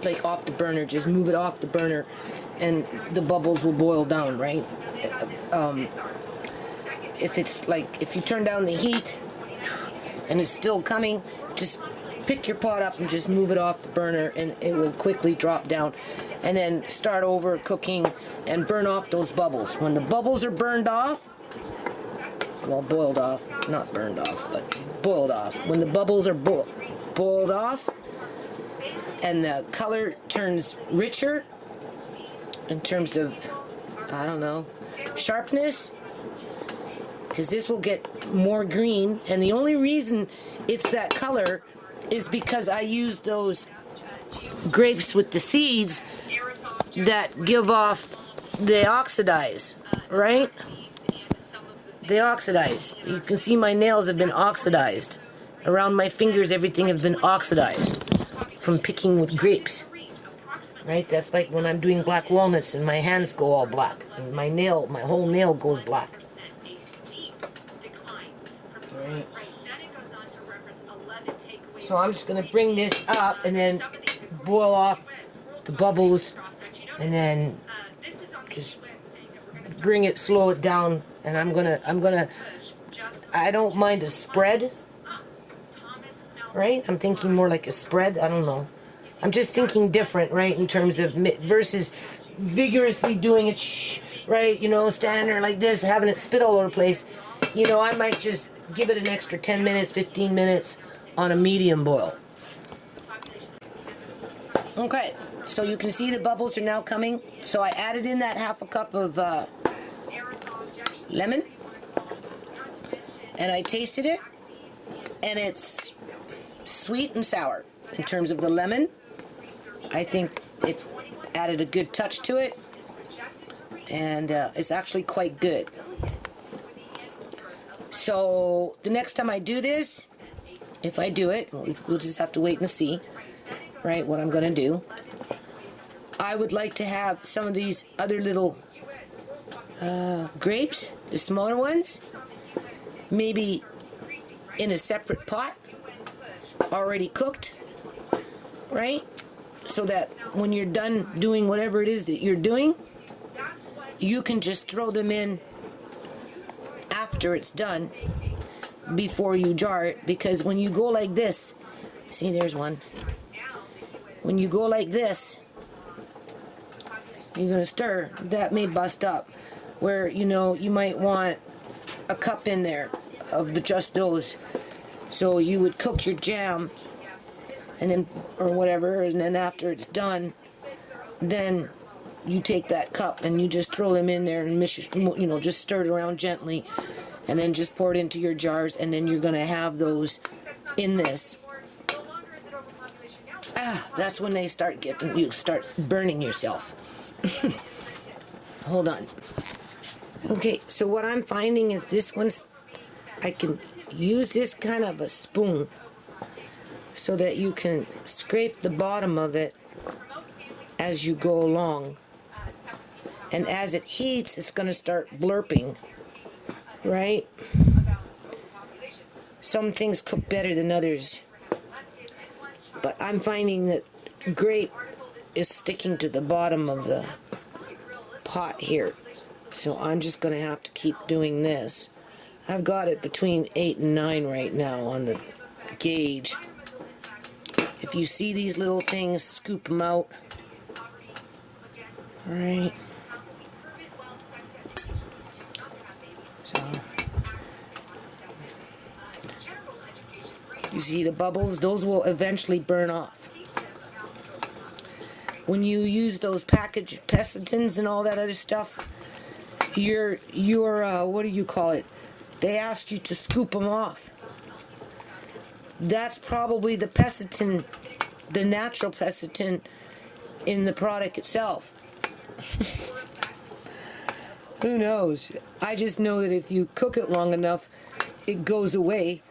like off the burner. Just move it off the burner, and the bubbles will boil down, right? If it's like, if you turn down the heat and it's still coming, just pick your pot up and just move it off the burner, and it will quickly drop down. And then start over cooking and burn off those bubbles. When the bubbles are burned off, well, boiled off, not burned off, but boiled off. When the bubbles are boiled off and the color turns richer in terms of, I don't know, sharpness, because this will get more green, and the only reason it's that color is because I use those grapes with the seeds that give off, they oxidize, right? They oxidize. You can see my nails have been oxidized. Around my fingers, everything has been oxidized from picking with grapes. Right? That's like when I'm doing black walnuts and my hands go all black. And my whole nail goes black. Right. So I'm just going to bring this up and then boil off the bubbles, and then just bring it, slow it down. And I don't mind a spread, right? I'm thinking more like a spread. I don't know. I'm just thinking different, right? In terms of versus vigorously doing it, right? You know, standing there like this, having it spit all over the place. You know, I might just give it an extra 10 minutes, 15 minutes on a medium boil. Okay, so you can see the bubbles are now coming. So I added in that half a cup of lemon, and I tasted it, and it's sweet and sour. In terms of the lemon, I think it added a good touch to it, and it's actually quite good. So the next time I do this, if I do it, we'll just have to wait and see, right, what I'm going to do. I would like to have some of these other little grapes, the smaller ones, maybe in a separate pot, already cooked, right? So that when you're done doing whatever it is that you're doing, you can just throw them in after it's done, before you jar it. Because when you go like this, see, there's one. When you go like this, you're gonna stir, that may bust up. Where, you know, you might want a cup in there of just those. So you would cook your jam, and then, or whatever, and then after it's done, then you take that cup and you just throw them in there and mix, you know, just stir it around gently, and then just pour it into your jars, and then you're gonna have those in this. That's when they start getting, you start burning yourself. Hold on. Okay, so what I'm finding is this one's, I can use this kind of a spoon so that you can scrape the bottom of it as you go along. And as it heats, it's going to start blurping, right? Some things cook better than others. But I'm finding that grape is sticking to the bottom of the pot here. So I'm just going to have to keep doing this. I've got it between 8 and 9 right now on the gauge. If you see these little things, scoop them out. Alright. So You see the bubbles? Those will eventually burn off. When you use those packaged pectins and all that other stuff, your what do you call it? They ask you to scoop them off. That's probably the pectin, the natural pectin in the product itself. Who knows? I just know that if you cook it long enough, it goes away.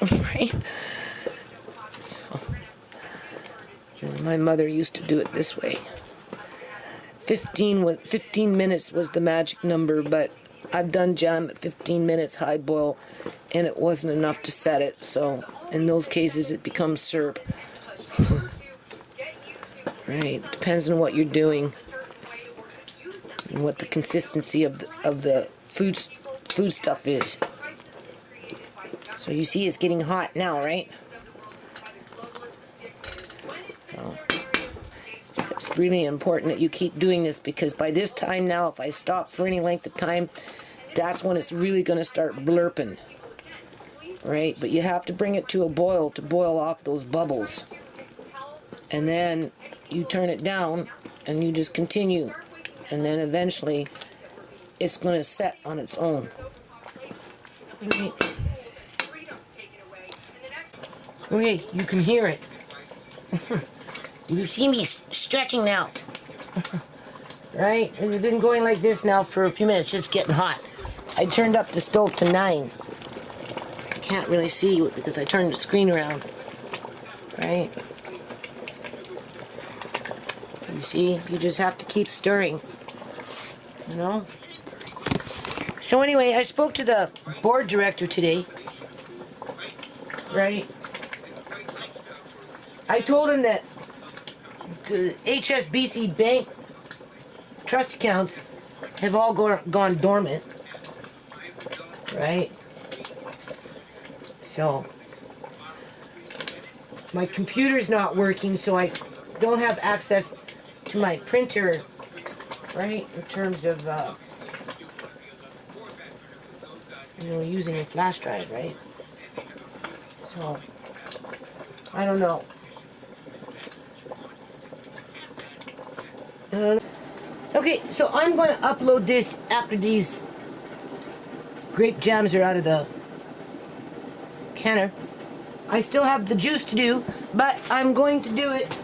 Right? So, my mother used to do it this way. 15 minutes was the magic number, but I've done jam at 15 minutes high boil, and it wasn't enough to set it. So in those cases, it becomes syrup. Right? Depends on what you're doing and what the consistency of the food stuff is. So you see, it's getting hot now, right? So it's really important that you keep doing this, because by this time now, if I stop for any length of time, that's when it's really going to start blurping. Right? But you have to bring it to a boil to boil off those bubbles. And then you turn it down and you just continue. And then eventually it's going to set on its own. Right. Okay, you can hear it. You see me stretching now. Right? And it's been going like this now for a few minutes, just getting hot. I turned up the stove to 9. I can't really see because I turned the screen around. Right? You see? You just have to keep stirring. You know? So anyway, I spoke to the board director today. Right? I told him that the HSBC Bank trust accounts have all gone dormant. Right? So, my computer's not working, so I don't have access to my printer, right, in terms of, using a flash drive, right? So, I don't know. Okay, so I'm going to upload this after these grape jams are out of the canner. I still have the juice to do, but I'm going to do it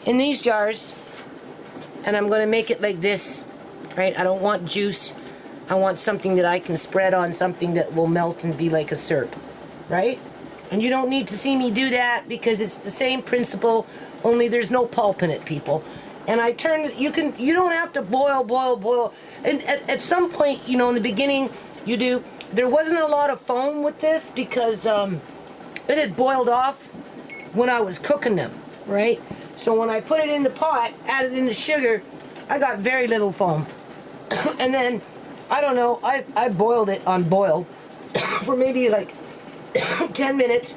in these jars, and I'm going to make it like this, right? I don't want juice. I want something that I can spread on, something that will melt and be like a syrup, right? And you don't need to see me do that because it's the same principle, only there's no pulp in it, people. And I turn, you don't have to boil. And at some point, in the beginning, you do. There wasn't a lot of foam with this because it had boiled off when I was cooking them, right? So when I put it in the pot, added in the sugar, I got very little foam. And then, I don't know, I boiled it on boil for maybe like 10 minutes,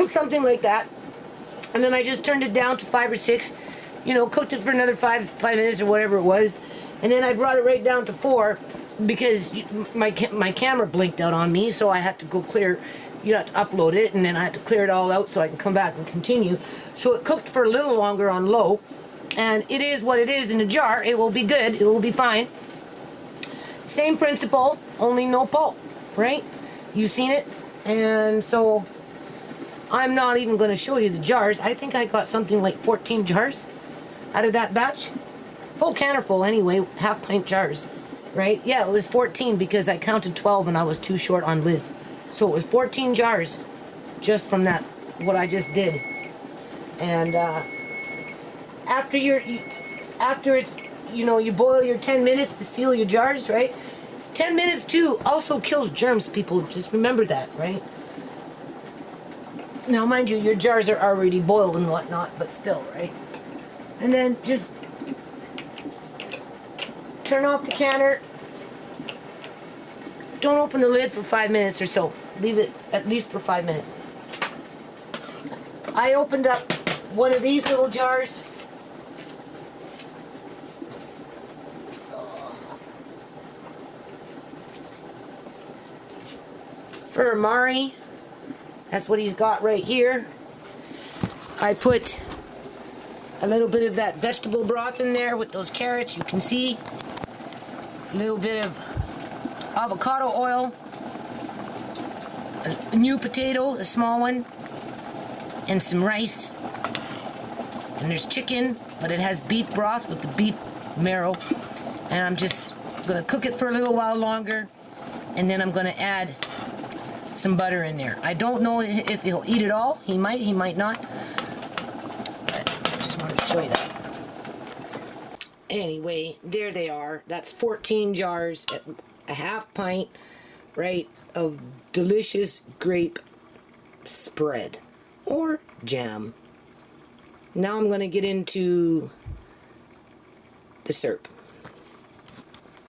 something like that. And then I just turned it down to 5 or 6, cooked it for another 5 minutes or whatever it was. And then I brought it right down to 4 because my camera blinked out on me, so I had to go clear, to upload it, and then I had to clear it all out so I can come back and continue. So it cooked for a little longer on low, and it is what it is in a jar. It will be good. It will be fine. Same principle, only no pulp, right? You've seen it. And so I'm not even going to show you the jars. I think I got something like 14 jars out of that batch. Full canner full anyway, half-pint jars, right? Yeah, it was 14 because I counted 12 and I was too short on lids. So it was 14 jars just from that, what I just did. And after it's, you boil your 10 minutes to seal your jars, right? 10 minutes too also kills germs, people. Just remember that, right? Now, mind you, your jars are already boiled and whatnot, but still, right? And then just turn off the canner. Don't open the lid for 5 minutes or so. Leave it at least for 5 minutes. I opened up one of these little jars. for Amari. That's what he's got right here. I put a little bit of that vegetable broth in there with those carrots. You can see a little bit of avocado oil, a new potato, a small one, and some rice. And there's chicken, but it has beef broth with the beef marrow. And I'm just gonna cook it for a little while longer, and then I'm gonna add some butter in there. I don't know if he'll eat it all. He might not. But I just wanted to show you that. Anyway, there they are. That's 14 jars at a half pint, right, of delicious grape spread or jam. Now I'm going to get into the syrup.